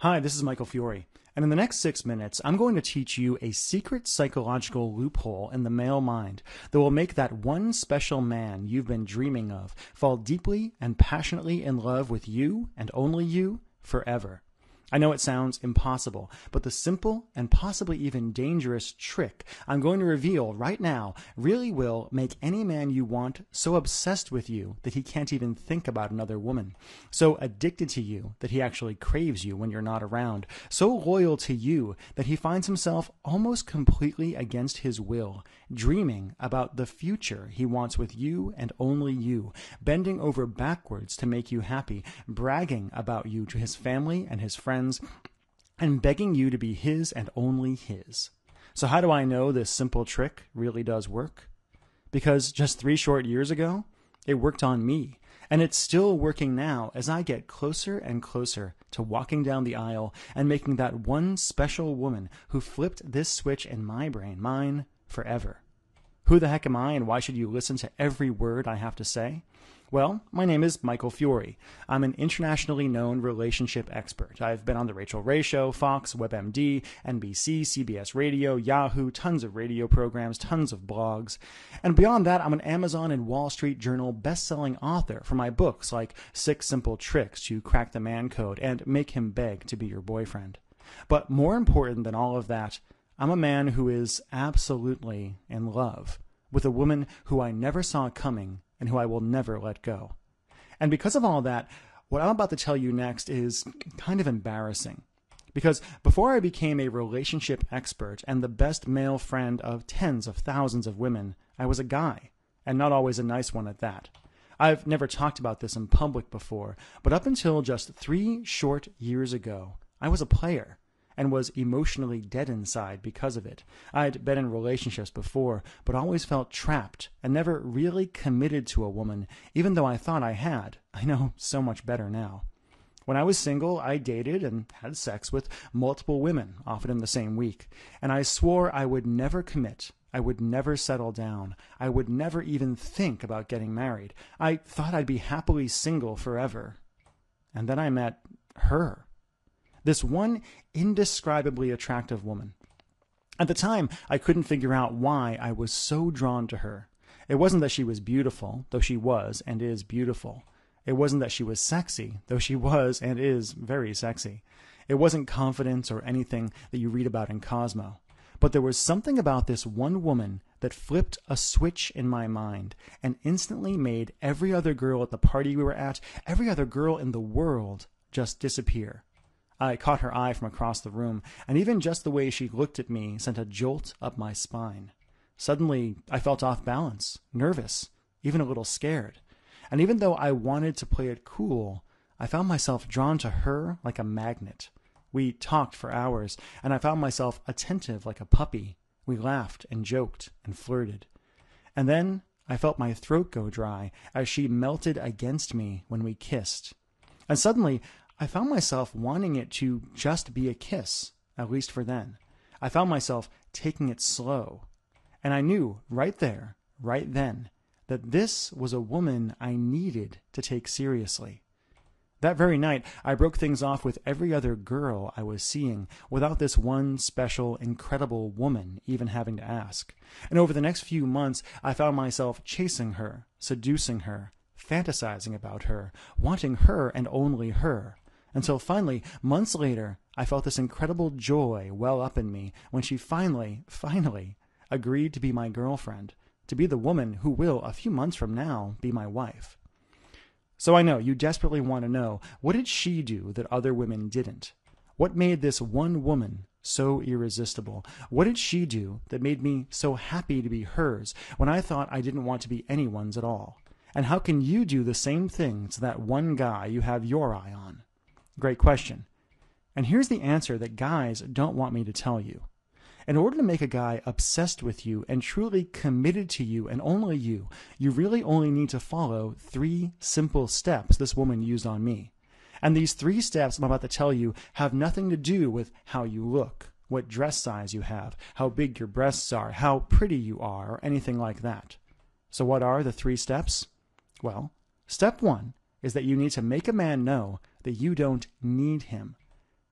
Hi, this is Michael Fiore, and in the next 6 minutes, I'm going to teach you a secret psychological loophole in the male mind that will make that one special man you've been dreaming of fall deeply and passionately in love with you and only you forever. I know it sounds impossible, but the simple and possibly even dangerous trick I'm going to reveal right now really will make any man you want so obsessed with you that he can't even think about another woman, so addicted to you that he actually craves you when you're not around, so loyal to you that he finds himself almost completely against his will, dreaming about the future he wants with you and only you, bending over backwards to make you happy, bragging about you to his family and his friends, and begging you to be his and only his. So how do I know this simple trick really does work? Because just 3 short years ago, it worked on me, and it's still working now as I get closer and closer to walking down the aisle and making that one special woman who flipped this switch in my brain mine forever. Who the heck am I, and why should you listen to every word I have to say? Well, my name is Michael Fiore. I'm an internationally known relationship expert. I've been on The Rachel Ray Show, Fox, WebMD, NBC, CBS Radio, Yahoo, tons of radio programs, tons of blogs. And beyond that, I'm an Amazon and Wall Street Journal best-selling author for my books like 6 Simple Tricks to Crack the Man Code and Make Him Beg to Be Your Boyfriend. But more important than all of that, I'm a man who is absolutely in love with a woman who I never saw coming and who I will never let go. And because of all that, what I'm about to tell you next is kind of embarrassing. Because before I became a relationship expert and the best male friend of tens of thousands of women, I was a guy, and not always a nice one at that. I've never talked about this in public before, but up until just 3 short years ago, I was a player and was emotionally dead inside because of it. I'd been in relationships before, but always felt trapped and never really committed to a woman, even though I thought I had. I know so much better now. When I was single, I dated and had sex with multiple women, often in the same week, and I swore I would never commit. I would never settle down. I would never even think about getting married. I thought I'd be happily single forever. And then I met her. This one indescribably attractive woman. At the time, I couldn't figure out why I was so drawn to her. It wasn't that she was beautiful, though she was and is beautiful. It wasn't that she was sexy, though she was and is very sexy. It wasn't confidence or anything that you read about in Cosmo. But there was something about this one woman that flipped a switch in my mind and instantly made every other girl at the party we were at, every other girl in the world, just disappear. I caught her eye from across the room, and even just the way she looked at me sent a jolt up my spine. Suddenly, I felt off balance, nervous, even a little scared. And even though I wanted to play it cool, I found myself drawn to her like a magnet. We talked for hours, and I found myself attentive like a puppy. We laughed and joked and flirted. And then I felt my throat go dry as she melted against me when we kissed. And suddenly, I found myself wanting it to just be a kiss, at least for then. I found myself taking it slow. And I knew right there, right then, that this was a woman I needed to take seriously. That very night, I broke things off with every other girl I was seeing without this one special, incredible woman even having to ask. And over the next few months, I found myself chasing her, seducing her, fantasizing about her, wanting her and only her. Until finally, months later, I felt this incredible joy well up in me when she finally agreed to be my girlfriend, to be the woman who will, a few months from now, be my wife. So I know you desperately want to know, what did she do that other women didn't? What made this one woman so irresistible? What did she do that made me so happy to be hers when I thought I didn't want to be anyone's at all? And how can you do the same thing to that one guy you have your eye on? Great question. And here's the answer that guys don't want me to tell you. In order to make a guy obsessed with you and truly committed to you and only you really only need to follow 3 simple steps this woman used on me. And these 3 steps I'm about to tell you have nothing to do with how you look, what dress size you have, how big your breasts are, how pretty you are, or anything like that. So what are the 3 steps? Well, step 1 is that you need to make a man know that you don't need him.